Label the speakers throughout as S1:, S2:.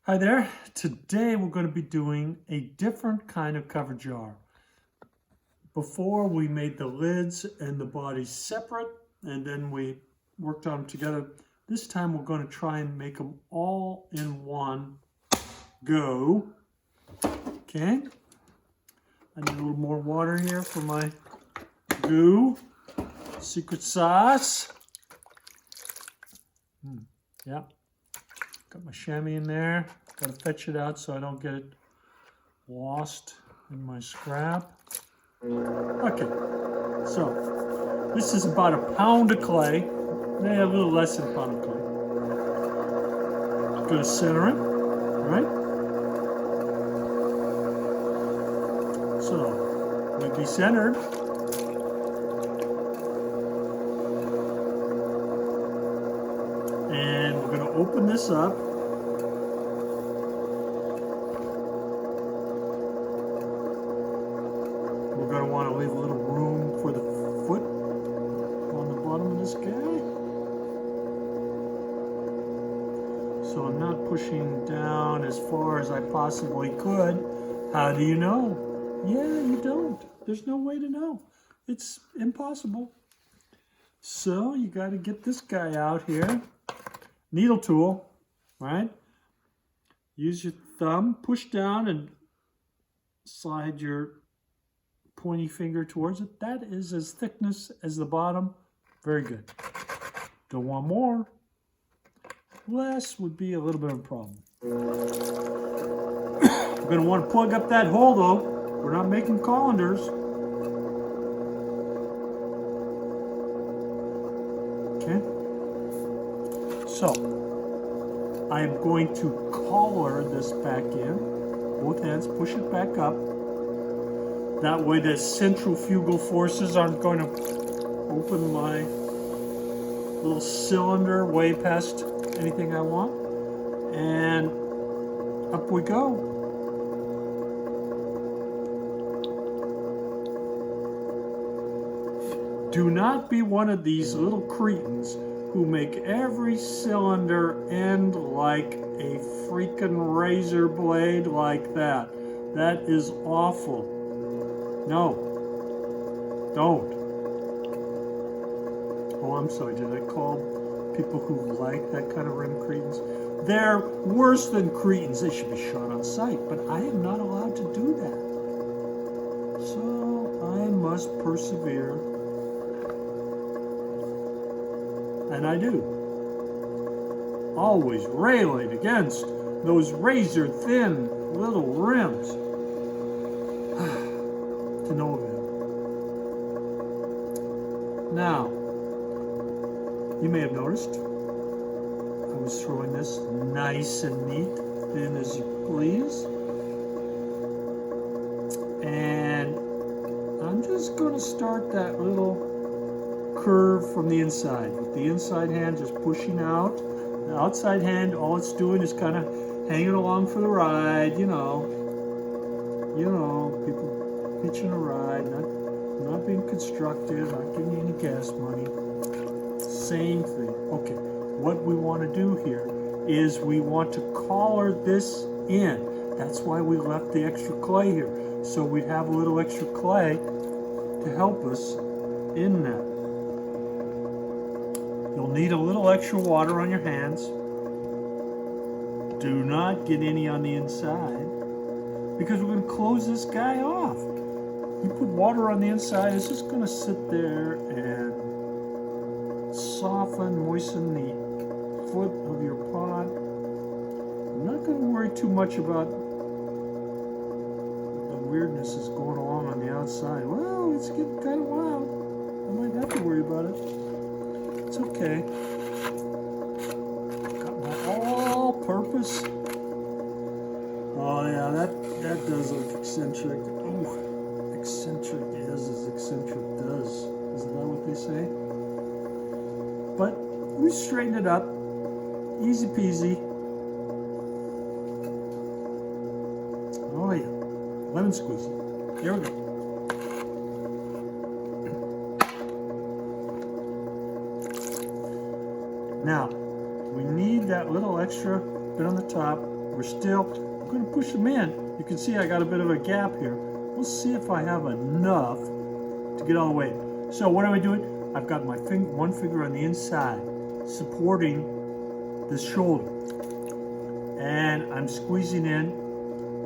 S1: Hi there. Today we're going to be doing a different kind of cover jar. Before we made the lids and the bodies separate and then we worked on them together. This time we're going to try and make them all in one go. Okay. I need a little more water here for my goo. Secret sauce. Yeah. Got my chamois in there. Got to fetch it out so I don't get it lost in my scrap. Okay, so this is about a pound of clay. Maybe a little less than a pound of clay. Going to center it, right? So, it'll be centered. And we're going to open this up. We're going to want to leave a little room for the foot on the bottom of this guy. So I'm not pushing down as far as I possibly could. How do you know? Yeah, you don't. There's no way to know. It's impossible. So you got to get this guy out here. Needle tool, right? Use your thumb, push down and slide your pointy finger towards it. That is as thickness as the bottom. Very good. Don't want more. Less would be a little bit of a problem. We're going to want to plug up that hole though. We're not making colanders. Okay. So, I'm going to collar this back in. Both hands, push it back up. That way the centrifugal forces aren't going to open my little cylinder way past anything I want. And up we go. Do not be one of these little cretins who make every cylinder end like a freaking razor blade like that. That is awful. No. Don't. Oh, I'm sorry. Did I call people who like that kind of rim cretins? They're worse than cretins. They should be shot on sight. But I am not allowed to do that. So I must persevere. And I do. Always railing against those razor thin little rims. To no avail. Now, you may have noticed I was throwing this nice and neat, thin as you please. And I'm just going to start that little curve from the inside. With the inside hand just pushing out. The outside hand, all it's doing is kind of hanging along for the ride, you know, people hitching a ride, not being constructive, not giving you any gas money. Same thing. Okay, what we want to do here is we want to collar this in. That's why we left the extra clay here. So we'd have a little extra clay to help us in that. You'll need a little extra water on your hands. Do not get any on the inside because we're going to close this guy off. You put water on the inside, it's just going to sit there and soften, moisten the foot of your pot. I'm not going to worry too much about the weirdness that's going along on the outside. Well, it's getting kind of wild. I might have to worry about it. It's okay. Got my all-purpose. Oh yeah, that does look eccentric. Ooh, eccentric is as eccentric does. Isn't that what they say? But we straightened it up. Easy peasy. Oh yeah, lemon squeezy. Here we go. Now, we need that little extra bit on the top. I'm going to push them in. You can see I got a bit of a gap here. We'll see if I have enough to get all the way. So what am I doing? I've got my one finger on the inside, supporting this shoulder. And I'm squeezing in.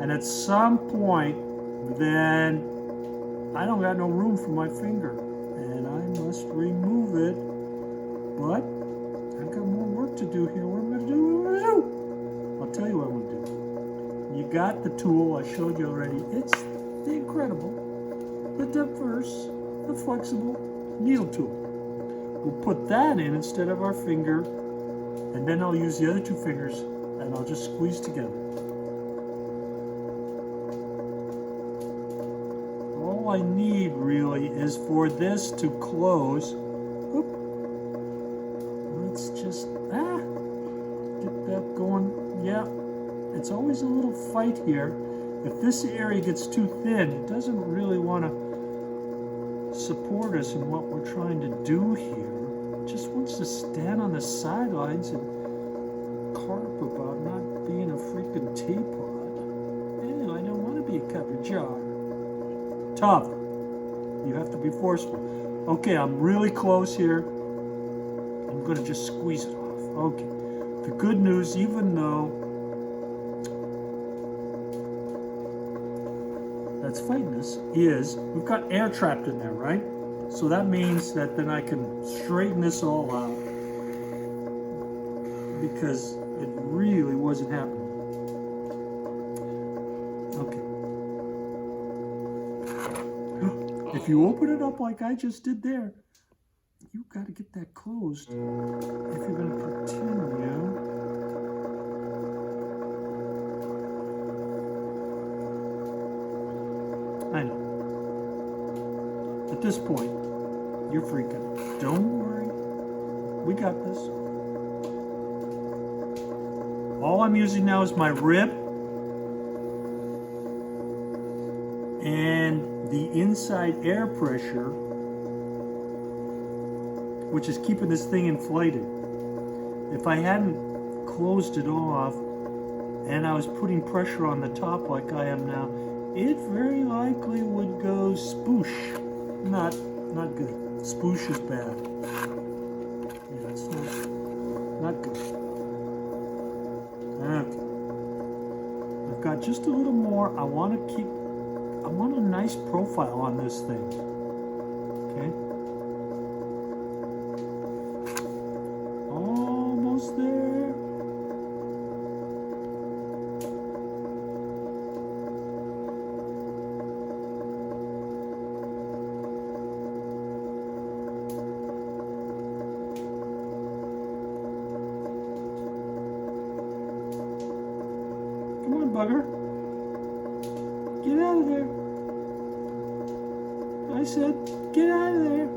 S1: And at some point, then I don't got no room for my finger. And I must remove it. But I've got more work to do here. What am I going to do? What am I going to do? I'll tell you what I'm going to do. You got the tool I showed you already. It's the incredible, the diverse, the flexible needle tool. We'll put that in instead of our finger, and then I'll use the other two fingers and I'll just squeeze together. All I need really is for this to close. Oop. Let's just get that going. Yeah, it's always a little fight here. If this area gets too thin, it doesn't really want to support us in what we're trying to do here. It just wants to stand on the sidelines and carp about not being a freaking teapot. Ew, I don't want to be a cover jar. Tough. You have to be forceful. Okay, I'm really close here. I'm going to just squeeze it off. Okay. The good news, even though that's fighting us, is we've got air trapped in there, right? So that means that then I can straighten this all out, because it really wasn't happening. Okay. If you open it up like I just did there, you've got to get that closed if you're going to continue. I know. At this point, you're freaking. Don't worry. We got this. All I'm using now is my rib and the inside air pressure, which is keeping this thing inflated. If I hadn't closed it off and I was putting pressure on the top like I am now, it very likely would go spoosh. Not good. Spoosh is bad. Yeah, it's not good. Okay. I've got just a little more. I want a nice profile on this thing. Okay. Almost there. Come on, bugger. Get out of there. I said, get out of there.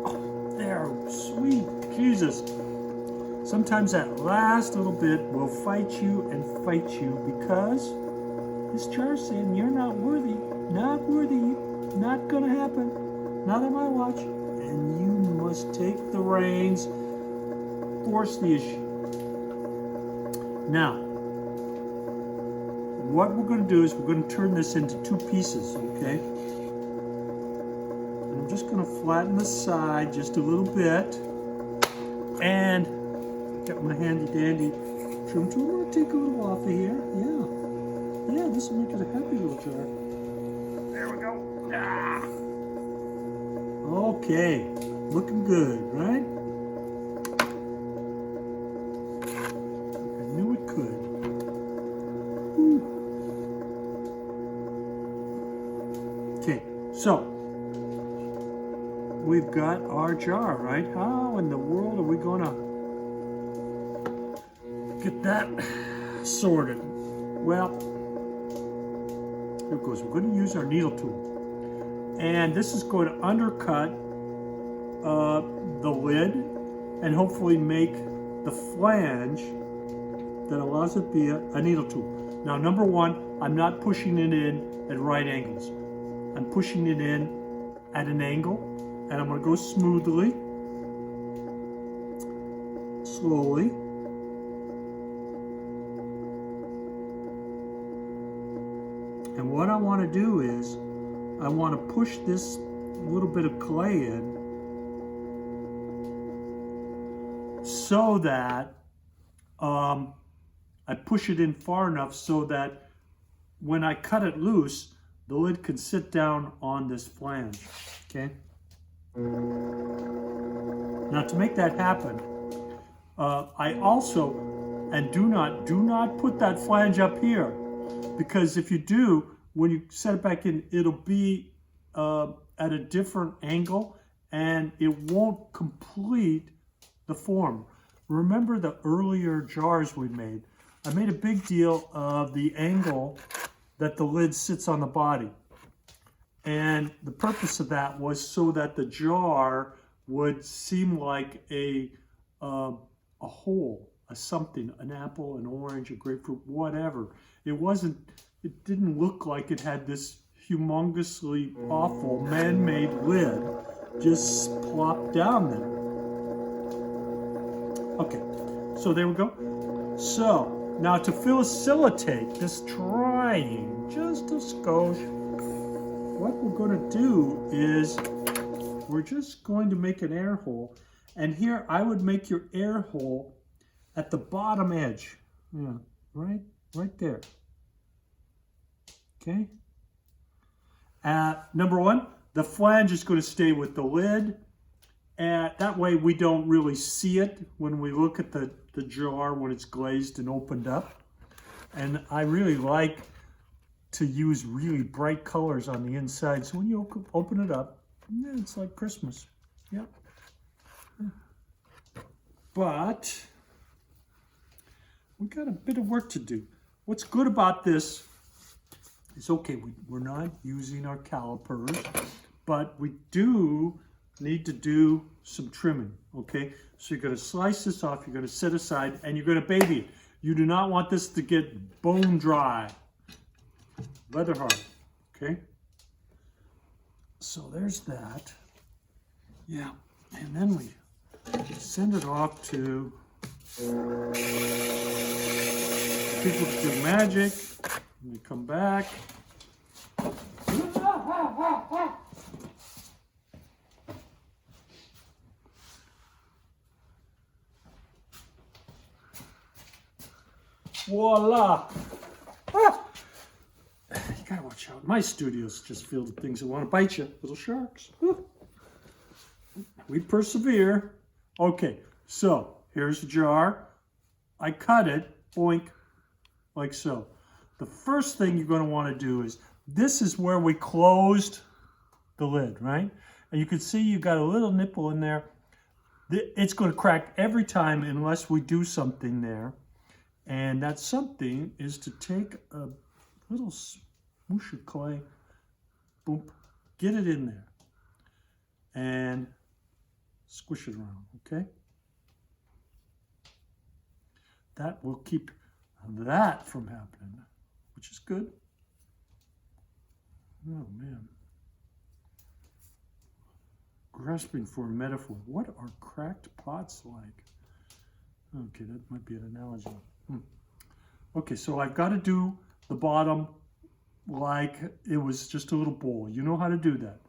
S1: Oh, there, sweet Jesus. Sometimes that last little bit will fight you and fight you, because this jar's saying you're not worthy, not gonna happen, not on my watch, and you must take the reins, force the issue. Now, what we're going to do is we're going to turn this into two pieces, okay? And I'm just going to flatten the side just a little bit, and get my handy dandy trim tool. I'm going to take a little off of here. Yeah, this will make it a happy little jar. There we go. Ah. Okay, looking good, right? I knew it could. Okay, so we've got our jar, right? How in the world are we going to get that sorted? Well, here it goes. We're going to use our needle tool, and this is going to undercut the lid and hopefully make the flange that allows it to be a needle tool. Now, number one, I'm not pushing it in at right angles. I'm pushing it in at an angle, and I'm going to go smoothly, slowly, And what I want to do is I want to push this little bit of clay in so that I push it in far enough so that when I cut it loose, the lid can sit down on this flange, okay? Now to make that happen, I also, and do not put that flange up here, because if you do, when you set it back in, it'll be at a different angle and it won't complete the form. Remember the earlier jars we made? I made a big deal of the angle that the lid sits on the body. And the purpose of that was so that the jar would seem like a whole, a something, an apple, an orange, a grapefruit, whatever. It didn't look like it had this humongously awful man-made lid just plopped down there. Okay, so there we go. So now to facilitate this drying just a skosh, what we're going to do is we're just going to make an air hole. And here I would make your air hole at the bottom edge. Yeah, right there. Okay. Number one, the flange is going to stay with the lid. That way we don't really see it when we look at the jar when it's glazed and opened up. And I really like to use really bright colors on the inside. So when you open it up, yeah, it's like Christmas. Yeah. But we got a bit of work to do. What's good about this is, okay, we're not using our calipers, but we do need to do some trimming, okay? So you're gonna slice this off, you're gonna set aside, and you're gonna baby it. You do not want this to get bone dry, leather hard, okay? So there's that. Yeah, and then we send it off to people to do magic, and we come back. Voila! Ah! You gotta watch out. My studio's just filled with things that want to bite you. Little sharks. We persevere. Okay, so here's the jar. I cut it, boink, like so. The first thing you're going to want to do is, this is where we closed the lid, right? And you can see you got a little nipple in there. It's going to crack every time unless we do something there. And that something is to take a little smoosh of clay, boom, get it in there, and squish it around, okay? That will keep that from happening, which is good. Oh, man. Grasping for a metaphor. What are cracked pots like? Okay, that might be an analogy. Okay, so I've got to do the bottom like it was just a little bowl. You know how to do that.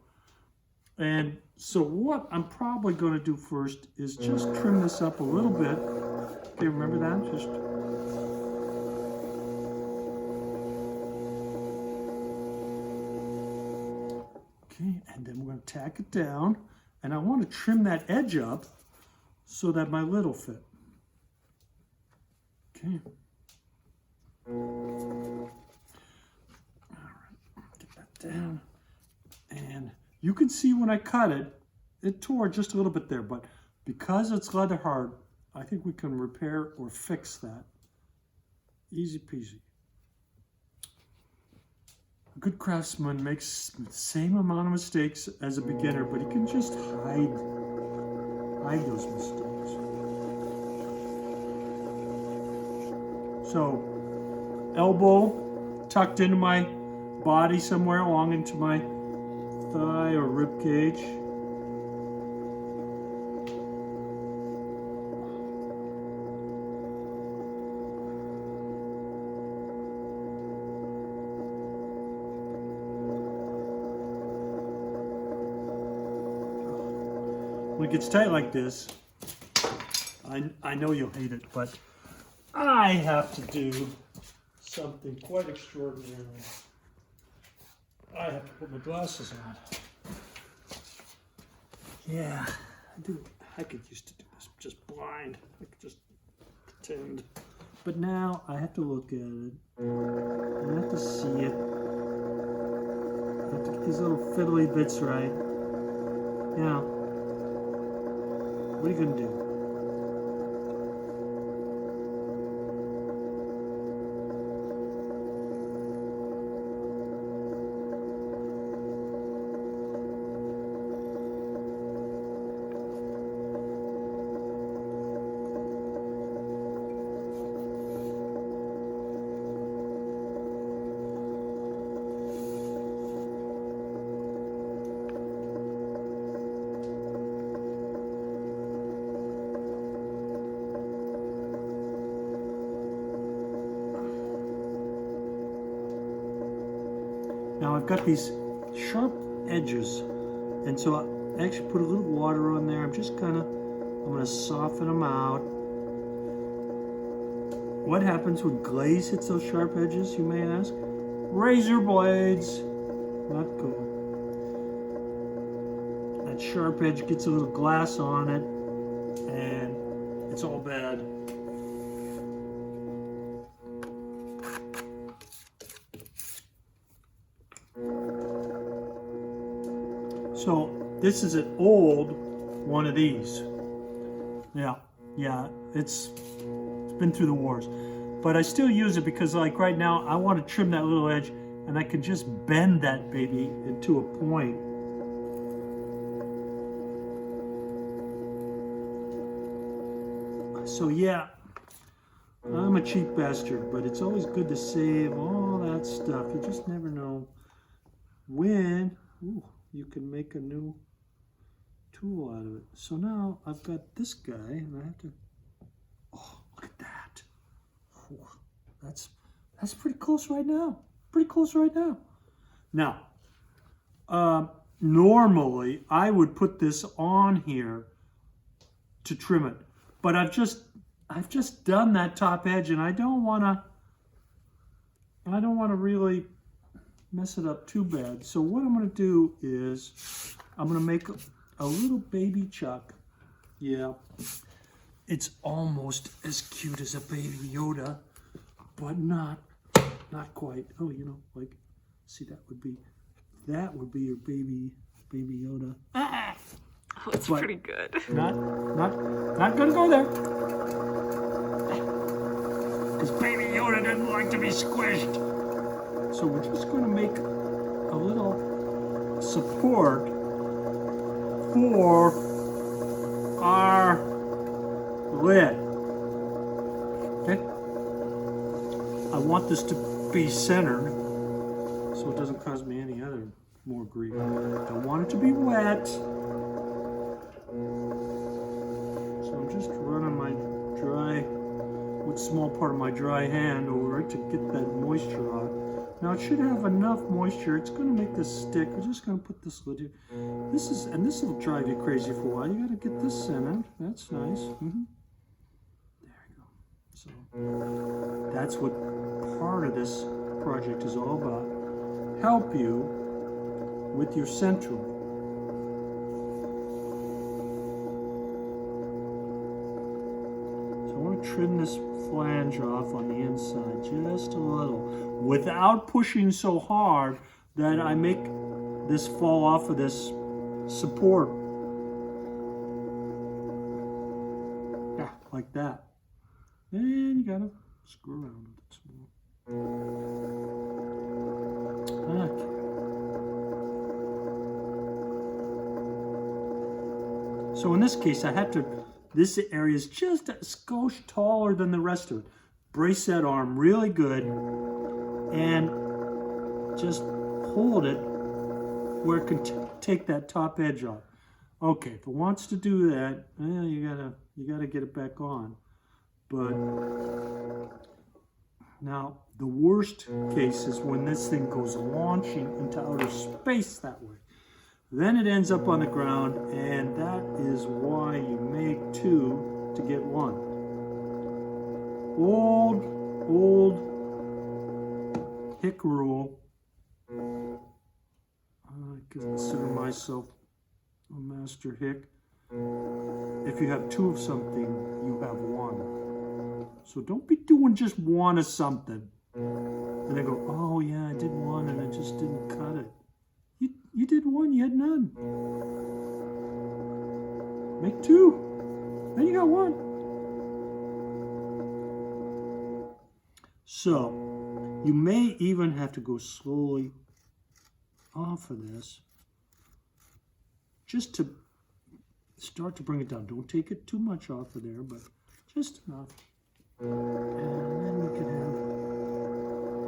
S1: And so what I'm probably going to do first is just trim this up a little bit. Okay, remember that? Just okay, and then we're going to tack it down. And I want to trim that edge up so that my lid will fit. Okay. All right, get that down. And you can see when I cut it, it tore just a little bit there, but because it's leather hard, I think we can repair or fix that. Easy peasy. A good craftsman makes the same amount of mistakes as a beginner, but he can just hide those mistakes. So, elbow tucked into my body somewhere along into my thigh or rib cage. when it gets tight like this, I know you'll hate it, but I have to do something quite extraordinary. I have to put my glasses on. Yeah, I could used to do this just blind. I could just pretend. But now I have to look at it. I have to see it. I have to get these little fiddly bits right. Now, what are you going to do? Now I've got these sharp edges, and so I actually put a little water on there. I'm going to soften them out. What happens when glaze hits those sharp edges, you may ask? Razor blades. Not cool. That sharp edge gets a little glass on it, and it's all bad. So this is an old one of these. Yeah, it's been through the wars. But I still use it because like right now I want to trim that little edge and I can just bend that baby into a point. So yeah, I'm a cheap bastard, but it's always good to save all that stuff. You just never know when you can make a new tool out of it. So now I've got this guy and I have to, oh, look at that. Oh, that's pretty close right now. Pretty close right now. Now, normally I would put this on here to trim it, but I've just done that top edge and I don't want to really mess it up too bad. So what I'm going to do is I'm going to make a little baby chuck. Yeah, it's almost as cute as a baby Yoda, but not quite. Oh, you know, like, see, that would be your baby Yoda.
S2: Oh, it's pretty good.
S1: Not gonna go there. Because baby Yoda doesn't like to be squished. So we're just going to make a little support for our lid. Okay? I want this to be centered so it doesn't cause me any other more grief. Don't want it to be wet. So I'm just running my small part of my dry hand over it to get that moisture out. Now it should have enough moisture. It's going to make this stick. We're just going to put this lid here. This will drive you crazy for a while. You got to get this centered. That's nice. There you go. So that's what part of this project is all about. Help you with your centering. So I want to trim this flange off on the inside just a little without pushing so hard that I make this fall off of this support. Yeah, like that. And you gotta screw around with it some more. Okay. So in this case, this area is just a skosh taller than the rest of it. Brace that arm really good and just hold it where it can take that top edge off. Okay, if it wants to do that, well, you gotta get it back on. But now the worst case is when this thing goes launching into outer space that way. Then it ends up on the ground, and that is why you make 2 to get 1. Old hick rule. I consider myself a master hick. If you have 2 of something, you have 1. So don't be doing just 1 of something. And they go, oh yeah, I did 1 and I just didn't cut it. You did 1, you had none. Make 2, then you got 1. So you may even have to go slowly off of this just to start to bring it down. Don't take it too much off of there, but just enough. And then we can have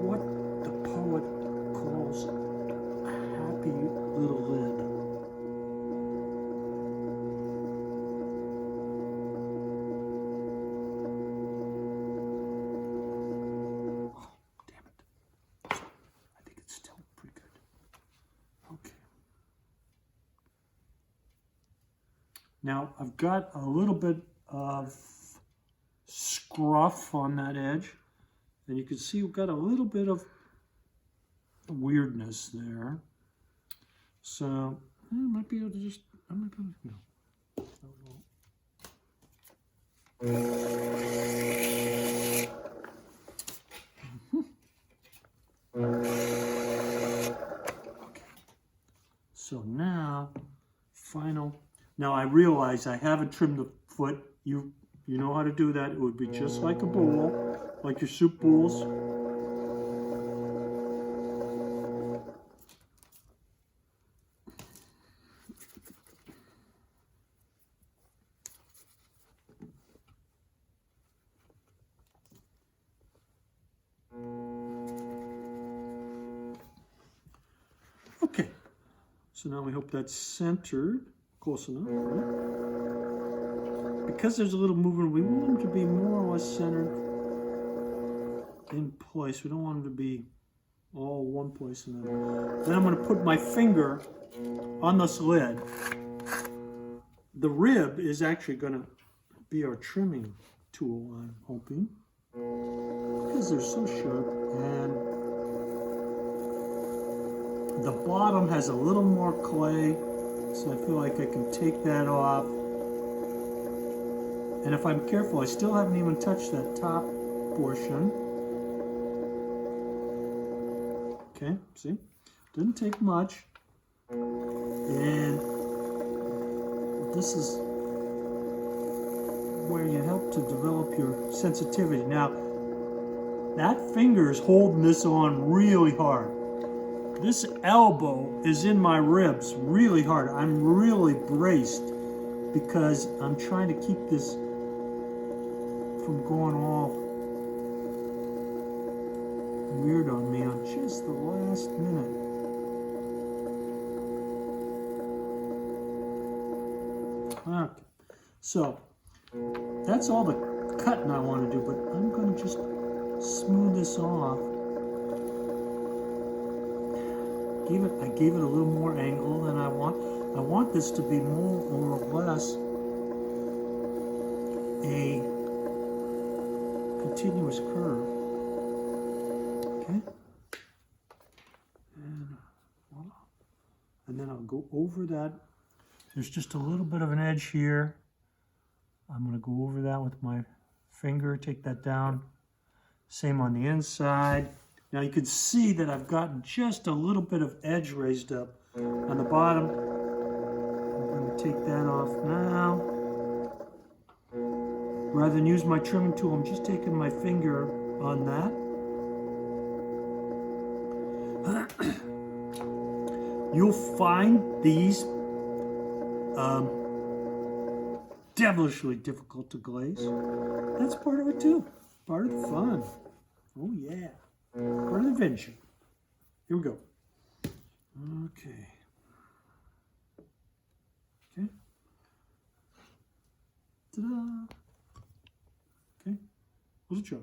S1: what the poet calls a happy little lid. Oh, damn it. I think it's still pretty good. Okay. Now I've got a little bit of scruff on that edge, and you can see we've got a little bit of weirdness there. So I might be able to just, I might be able to, no. Okay. So now, final. Now I realize I haven't trimmed the foot. You know how to do that. It would be just like a bowl, like your soup bowls. Okay, so now we hope that's centered, close enough, right? Because there's a little movement, we want them to be more or less centered in place. We don't want them to be all one place. And then I'm going to put my finger on this lid. The rib is actually going to be our trimming tool, I'm hoping, because they're so sharp. And the bottom has a little more clay, so I feel like I can take that off. And if I'm careful, I still haven't even touched that top portion. Okay, see? Didn't take much. And this is where you help to develop your sensitivity. Now, that finger is holding this on really hard. This elbow is in my ribs really hard. I'm really braced because I'm trying to keep this from going all weird on me on just the last minute. Okay, so that's all the cutting I want to do, but I'm going to just smooth this off. I gave it a little more angle than I want. I want this to be more or less a continuous curve. Okay? And voila. And then I'll go over that. There's just a little bit of an edge here. I'm going to go over that with my finger, take that down. Same on the inside. Now you can see that I've gotten just a little bit of edge raised up on the bottom. I'm going to take that off now. Rather than use my trimming tool, I'm just taking my finger on that. You'll find these devilishly difficult to glaze. That's part of it too. Part of the fun. Oh yeah. Part of the adventure. Here we go. Okay. Okay. Ta-da. Okay. Let's try.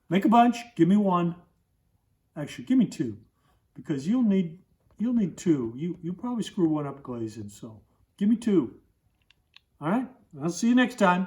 S1: Make a bunch. Give me one. Actually, give me two, because you'll need you'll need two. You probably screw one up glazing, so give me two. All right, I'll see you next time.